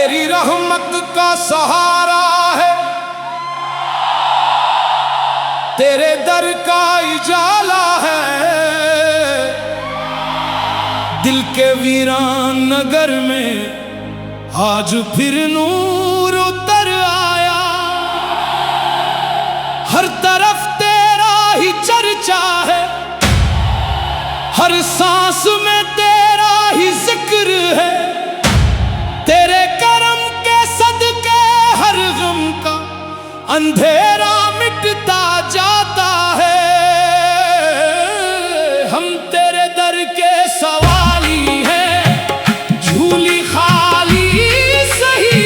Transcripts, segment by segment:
तेरी रहमत का सहारा है, तेरे दर का उजाला है। दिल के वीरान नगर में आज फिर नूर उतर आया। हर तरफ तेरा ही चर्चा है, हर सांस में तेरा ही जिक्र है। तेरे करम के सदके हर गम का अंधेरा मिटता जाता है। हम तेरे दर के सवाली हैं, झूली खाली सही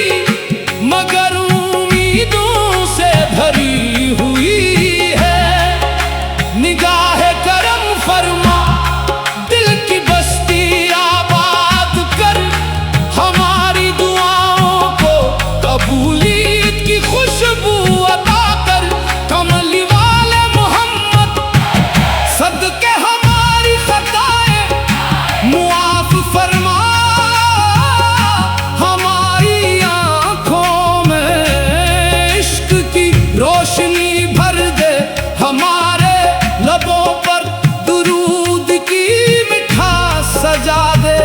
मगर उम्मीदों से भरी हुई है। निगाह करम फरमा दिल की बस्ती आबाद कर, हमारी दुआओं को कबूलियत की खुशबू अता कर। कमली वाले मोहम्मद सदके हमारी खताएं मुआफ फरमा। हमारी आंखों में इश्क की रोशनी भर दे, हमारे लबों पर दुरूद की मिठास सजा दे।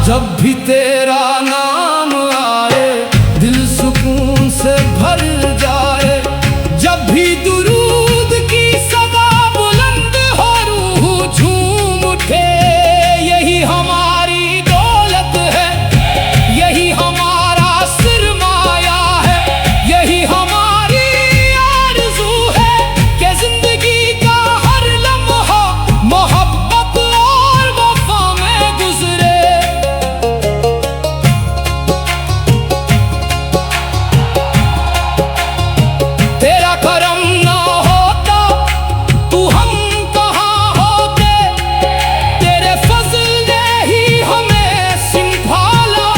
जब भी तेरा नाम आए दिल सुकून से भर जाए। जब भी दुरूद की सदा बुलंद हो रूह झूम उठे। यही हमारी दौलत है, यही हमारा सरमाया है, यही हमारी आरज़ू है कि जिंदगी का हर लम्हा मोहब्बत और वफा में गुजरे। तेरा करम ना होता तू हम कहाँ होते। तेरे फजल ने ही हमें संभाला,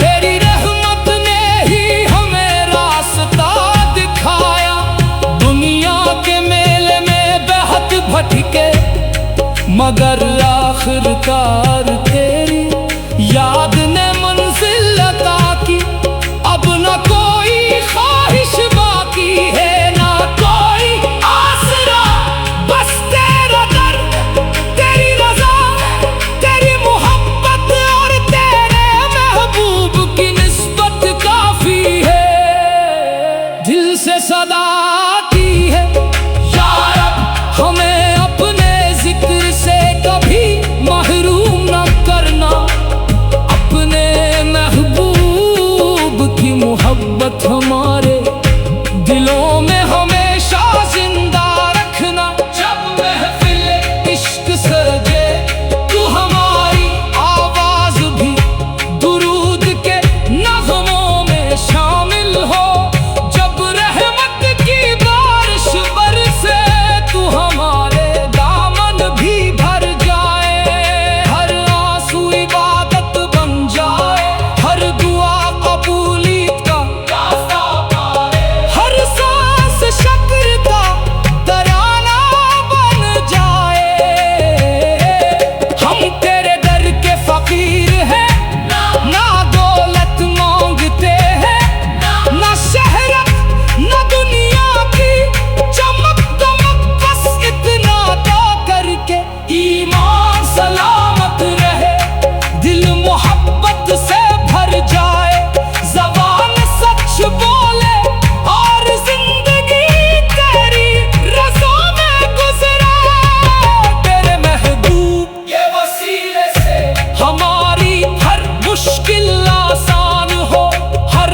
तेरी रहमत ने ही हमें रास्ता दिखाया। दुनिया के मेले में बेहद भटके मगर आखिरकार तेरी याद ने मंजिल अता की। अब न कोई ख्वाहिश बाकी है, ना कोई आसरा, बस तेरा दर, तेरी रजा, तेरी मोहब्बत और तेरे महबूब की निस्बत काफी है। दिल से सदा आती है या रब, हमें अपने जिक्र से कभी महरूम न करना। अपने महबूब की मोहब्बत हमारे दिलों में हमेशा जिंदा रखना। जब महफिल इश्क सजे तू हमारी आवाज भी दुरूद के नग़मों में शामिल हो। जब रहमत की बारिश बरसे तू हमारे दामन भी भर जाए। हर आंसू इबादत बन जाए, हर दुआ कबूलियत का रास्ता पाए। हर सांस शक्र का तराना बन जाए। हम तेरे दर के फकीर हैं, ना दौलत मांगते हैं, ना शहरत, ना दुनिया की चमक दमक, बस इतना अता करके ईमान सलामत रहे। दिल मोहब्बत से भर जाए, ज़बान सच बोले और जिंदगी तेरी रज़ा में गुजरे। तेरे महबूब ये वसीले से हमारी हर मुश्किल आसान हो। हर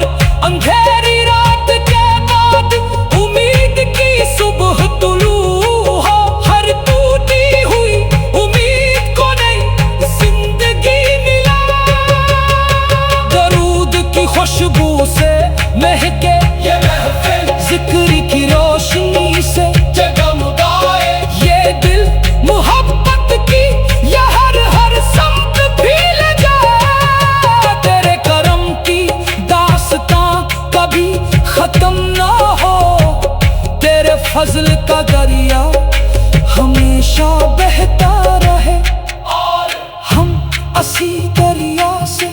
अंधेरी रात के बाद उम्मीद की सुबह तुलू हो। हर टूटी हुई उम्मीद को नई जिंदगी मिला। दरूद की खुशबू से महके ये महफिल, जिक्र की रोशनी से जगमगाए। ये दिल मोहब्बत की ये हर सम्त भील जाए। तेरे करम की दास्तां कभी खत्म ना हो। तेरे फजल का दरिया हमेशा बहता रहे और हम असी दरिया से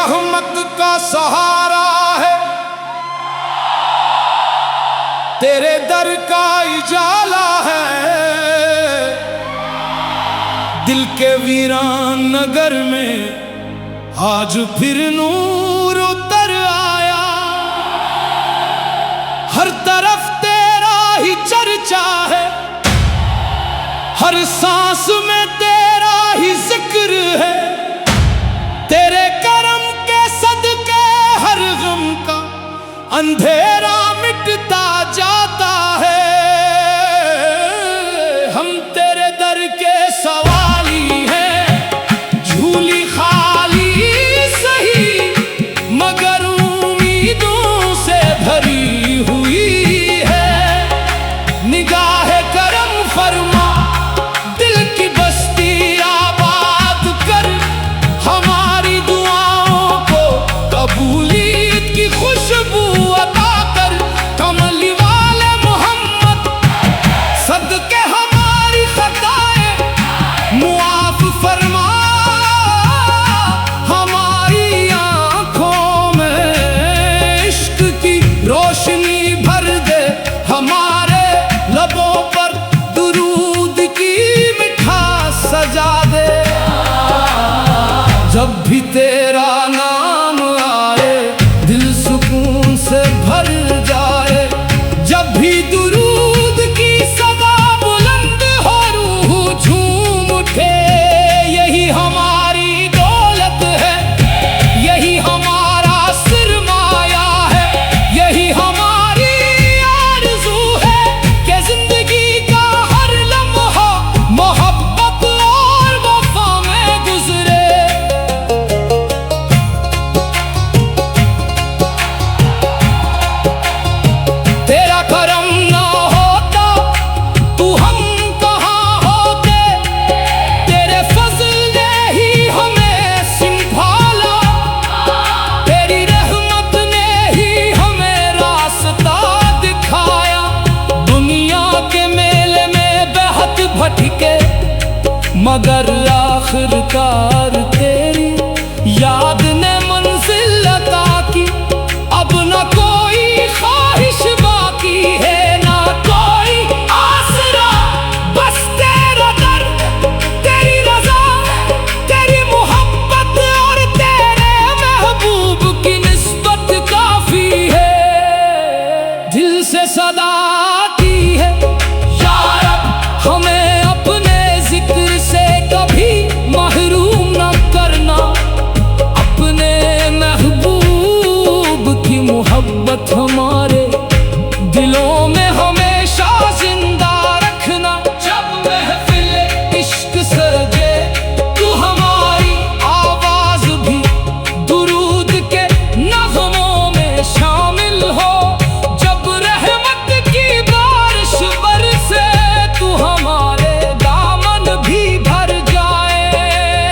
रहमत का सहारा है, तेरे दर का उजाला है। दिल के वीरान नगर में आज फिर नूर उतर आया। हर तरफ तेरा ही चर्चा है, हर सांस में तेरा ही जिक्र है। तेरे करम के सदके हर गम का अंधेरा मिटता जाता है। हम तेरे दर के सवाली हैं, झूली खाली सही मगर उम्मीदों से भरी हुई है। निगाह करम फरमा दिल की बस्ती आबाद कर, हमारी दुआओं को कबूलियत की खुशबू अता कर। कमली वाले मोहम्मद सदके हमारी खताएं मुआफ फरमा। हमारी आंखों में इश्क की रोशनी भर दे, हमारे लबों पर दुरूद की मिठास सजा दे। जब भी तेरा नाम आए दिल सुकून से भर जाए। जब भी दुरूद की सदा बुलंद हो रूह झूम उठे। यही हमारी दौलत है, यही हमारा सरमाया है, यही हमारी आरज़ू है कि जिंदगी का हर लम्हा मोहब्बत और वफा में गुजरे। तेरा करम ना होता तू हम कहाँ होते। तेरे फजल ने ही हमें संभाला, तेरी रहमत ने ही हमें रास्ता दिखाया। दुनिया के मेले में बेहद भटके मगर आखिरकार तेरी याद ने मंजिल अता की। अब न कोई ख्वाहिश बाकी है, ना कोई आसरा, बस तेरा दर, तेरी रजा, तेरी मोहब्बत और तेरे महबूब की निस्बत काफी है। दिल से सदा आती है या रब, हमें अपने जिक्र से कभी महरूम न करना। अपने महबूब की मोहब्बत हमारे दिलों में हमेशा जिंदा रखना। जब महफिल इश्क सजे तू हमारी आवाज भी दुरूद के नग़मों में शामिल हो। जब रहमत की बारिश बरसे तू हमारे दामन भी भर जाए।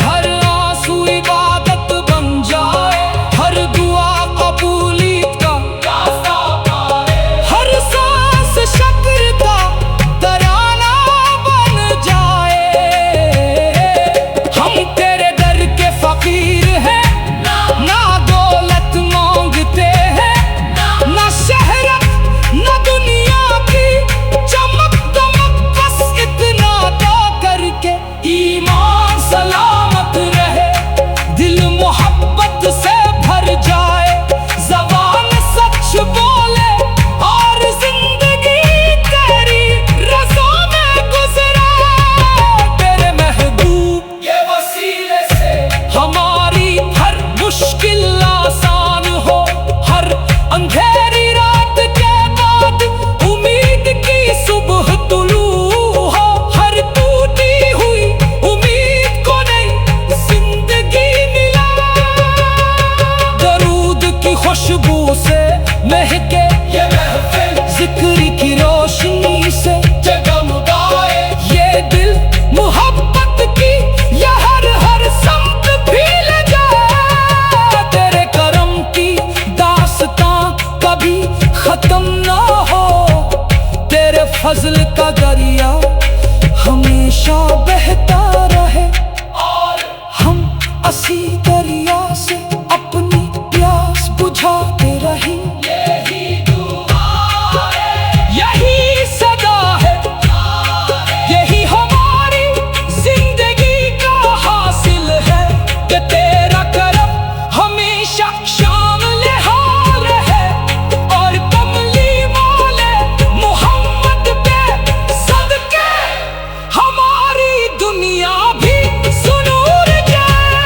हर आंसू इबादत बन जाए, हर दुआ कबूलियत का रास्ता पाए। हर सांस शक्र का तराना बन जाए। हम तेरे दर के फकीर हैं, ना दौलत मांगते हैं, ना शहरत, ना दुनिया की चमक दमक, बस इतना अता करके ईमान सलामत रहे। दिल मोहब्बत से भर जाए, ज़बान सच बोले और जिंदगी तेरी रज़ा में गुजरे। तेरे महबूब ये वसीले से हमारी हर मुश्किल आसान हो। हर अंधेरी रात के बाद उम्मीद की सुबह तुलू हो। हर टूटी हुई उम्मीद को नई जिंदगी मिला। दरूद की खुशबू से महके ये महफिल, जिक्र की रोशनी से जगमगाए। ये दिल मोहब्बत की ये हर सम्त भील जाए। तेरे करम की दास्तां कभी खत्म ना हो। तेरे फजल का दरिया हमेशा बहता रहे और हम असी दरिया से अपने समझाते रही, यही दुआ है, यही सदा है, यही हमारी जिंदगी का हासिल है कि तेरा करम हमेशा शामिल हाल है। और कमली वाले मोहम्मद पे सदके हमारी दुनिया भी सुनूर जाए,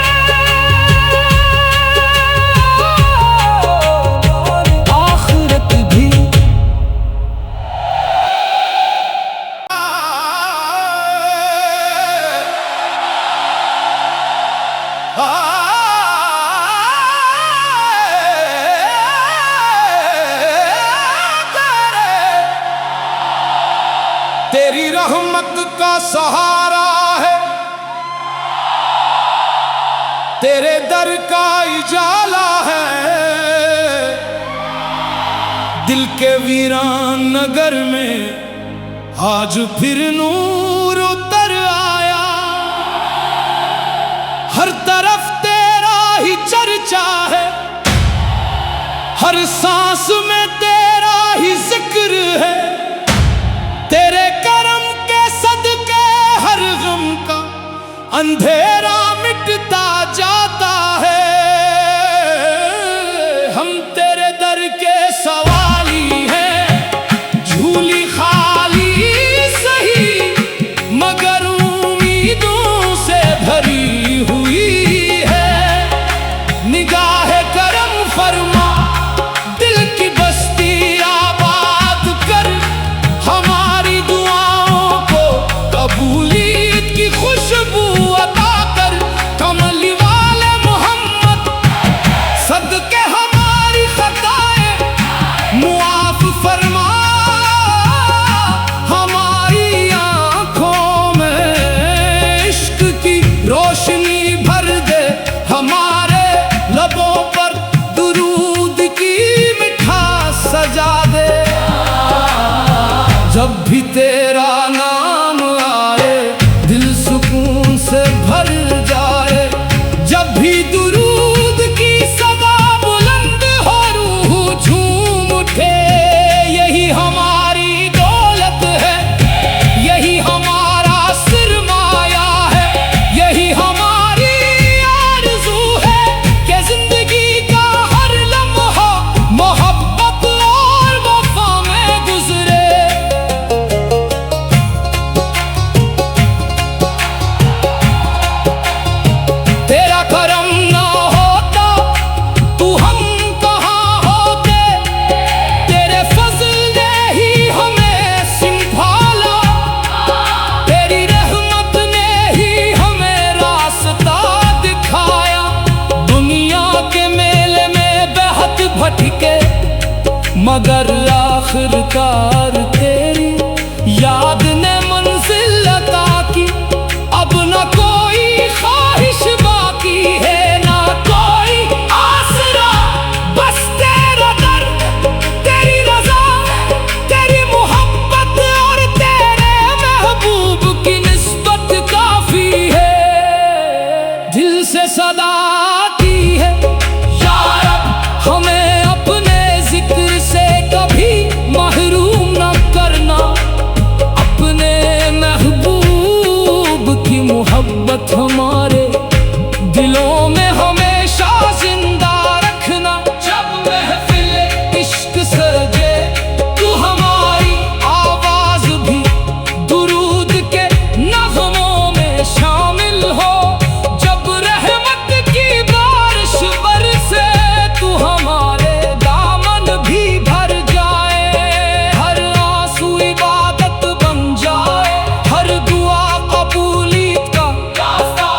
आखिरत भी। तेरी रहमत का सहारा है, तेरे दर का इजाला है, दिल के वीरान नगर में आज फिर नूर उतर आया। हर तरफ तेरा ही चर्चा है, हर सांस में तेरा ही जिक्र है। तेरे करम के सदके हर गम का अंधेरा मिटता जाता है। हम तेरे दर के सवाली हैं, झूली खाली सही मगर उम्मीदों से भरी हुई है। निगाह करम फरमा दिल की बस्ती आबाद कर, हमारी दुआओं को कबूलियत की खुशबू अता कर। कमली वाले मोहम्मद सदके हमारी खताएं मुआफ फरमा, हमारी आंखों में इश्क की रोशनी भर दे, हमारे लबों पर दुरूद की मिठास सजा दे। जब भी तेरा नाम आए दिल सुकून से भर जाए, जब भी दुरूद की सदा बुलंद हो रूह झूम उठे। यही हमारी दौलत है, यही हमारा सरमाया है, यही हमारी आरज़ू है कि जिंदगी का हर लम्हा मोहब्बत और वफा में गुजरे। तेरा करम ना होता तू हम कहाँ होते, तेरे फजल ने ही हमें संभाला, तेरी रहमत ने ही हमें रास्ता दिखाया। दुनिया के मेले में बेहद भटके मगर आखिरकार तेरी याद ने मंजिल अता की। अब न कोई ख्वाहिश बाकी है, ना कोई आसरा, बस तेरा दर, तेरी रजा, तेरी मोहब्बत और तेरे महबूब की निस्बत काफी है। दिल से सदा आती है, या रब हमें अपने जिक्र से कभी महरूम न करना। अपने महबूब की मोहब्बत हमारे दिलों में हमेशा जिंदा रखना। जब महफिल इश्क सजे तू हमारी आवाज भी दुरूद के नगमों में शामिल हो। जब रहमत की बारिश बरसे तू हमारे दामन भी भर जाए। हर आंसू इबादत बन जाए, हर दुआ कबूलियत का रास्ता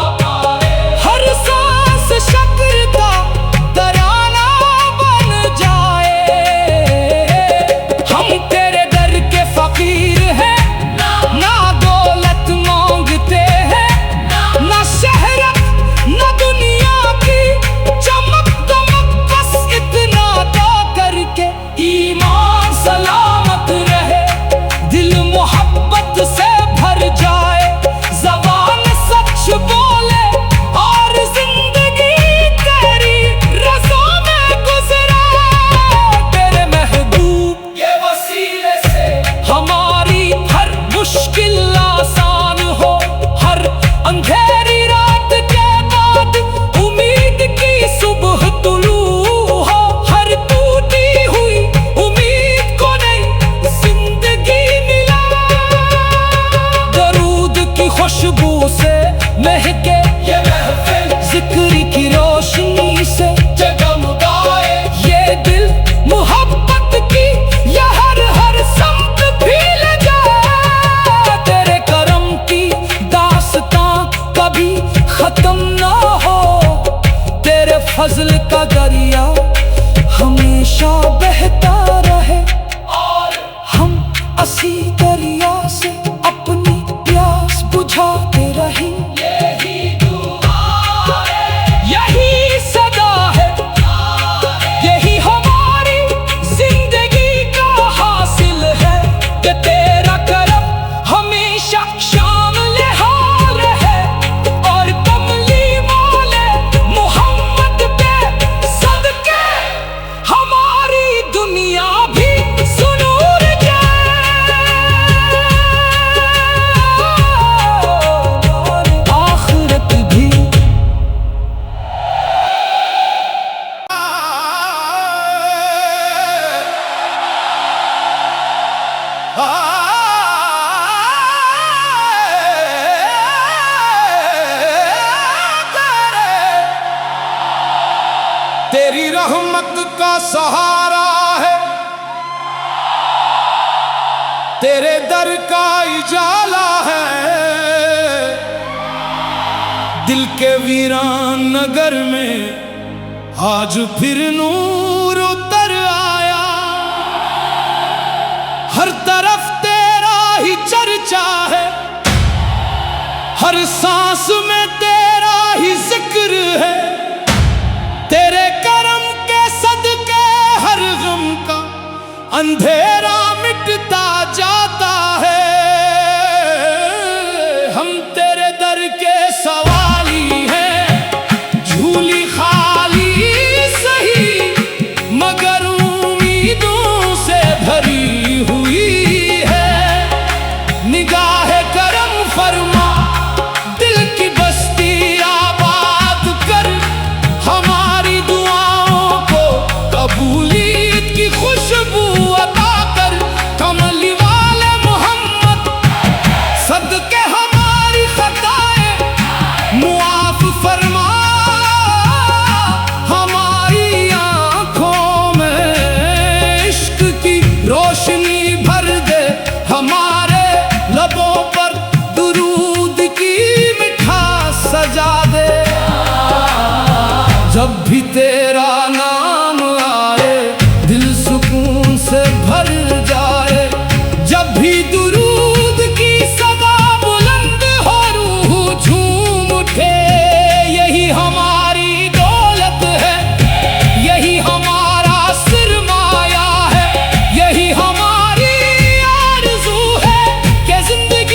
खुशबू से महके ये महफिल, जिक्र की रोशनी से जगमगाए ये दिल, मोहब्बत की ये हर सम्त भील जाए। तेरे करम की दास्तां कभी खत्म ना हो, तेरे फजल का दरिया हमेशा बहता रहे, और हम असी दरिया से अपनी प्यास बुझाते रहे। यही दुआ है, यही सदा है, यही हमारी जिंदगी का हासिल है कि तेरा करम हमेशा शामिल हाल है, और कमली वाले मोहम्मद पे सदके हमारी दुनिया भी सुनूर जाए, आखिरत भी। तेरी रहमत का सहारा है, तेरे दर का उजाला है, दिल के वीरान नगर में आज फिर नूर उतर आया। हर तरफ तेरा ही चर्चा है, हर सांस में तेरा ही जिक्र है, तेरे करम के सदके हर गम का अंधेरा मिटता जाता है। हम तेरे दर के सवाली हैं, झूली खाली सही मगर उम्मीदों से भरी हुई है। निगाह करम फरमा, दिल की बस्ती आबाद कर, हमारी दुआओं को कबूलियत की खुशबू अता कर। कमली वाले मोहम्मद सदके हमारी खताएं मुआफ फरमा, हमारी आंखों में इश्क की रोशनी भर दे, हमारे लबों पर दुरूद की मिठास सजा दे। जब भी तेरा नाम आए दिल सुकून से भर जाए, जब भी दुरूद की सदा बुलंद हो रूह झूम उठे। यही हमारी दौलत है, यही हमारा सिरमाया है, यही हमारी आरज़ू है कि जिंदगी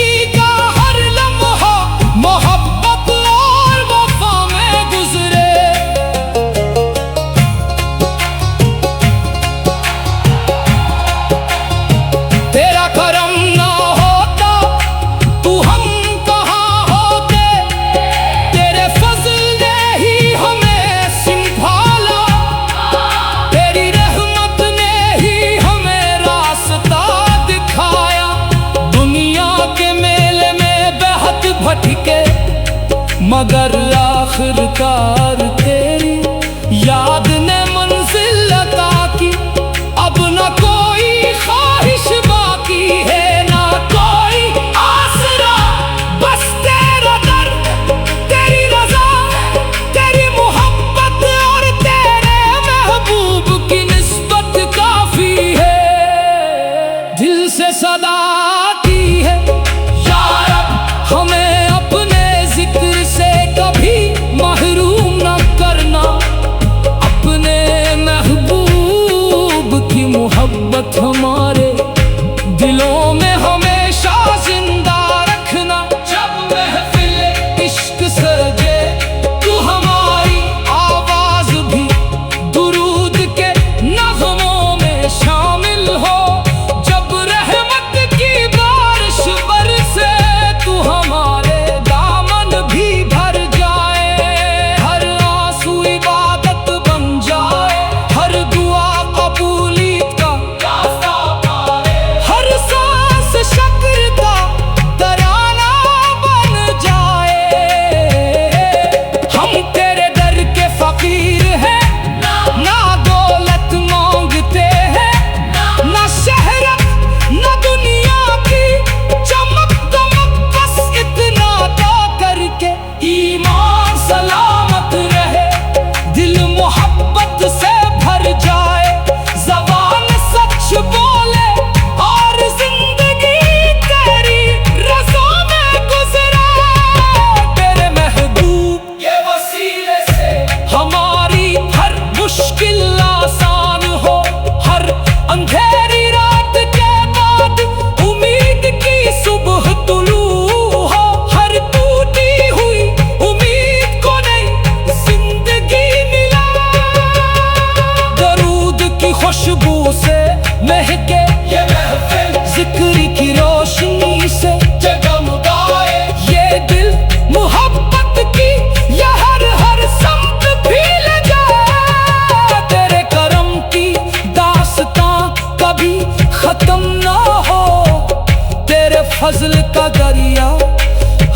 का दरिया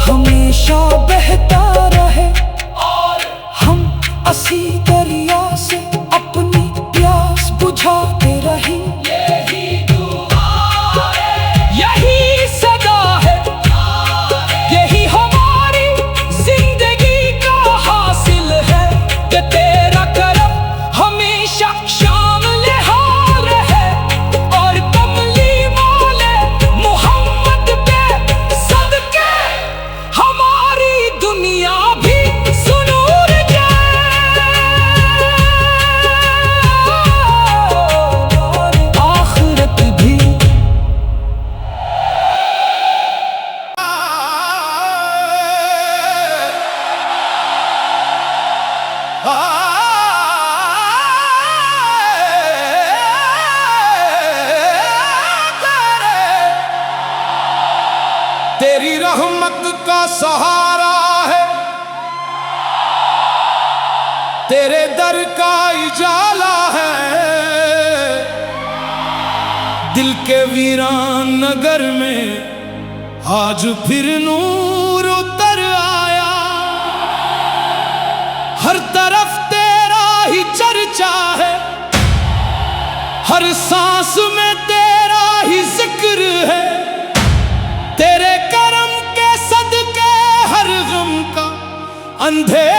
हमेशा बहता रहे, और हम असी दरिया से अपनी प्यास बुझाते रहे। यही दुआ है, यही सदा है, यही हमारी जिंदगी का हासिल है कि तेरा करम हमेशा शामिल हाल है, और कमली वाले मोहम्मद पे सदके हमारी दुनिया भी सुनूर जाए, आखिरत भी। तेरी रहमत का सहारा है, तेरे दर का इजाला है, दिल के वीरान नगर में आज फिर नूर उतर आया। हर तरफ तेरा ही चर्चा है, हर सांस में तेरा ही जिक्र है, तेरे करम के सदके हर गम का अंधेरा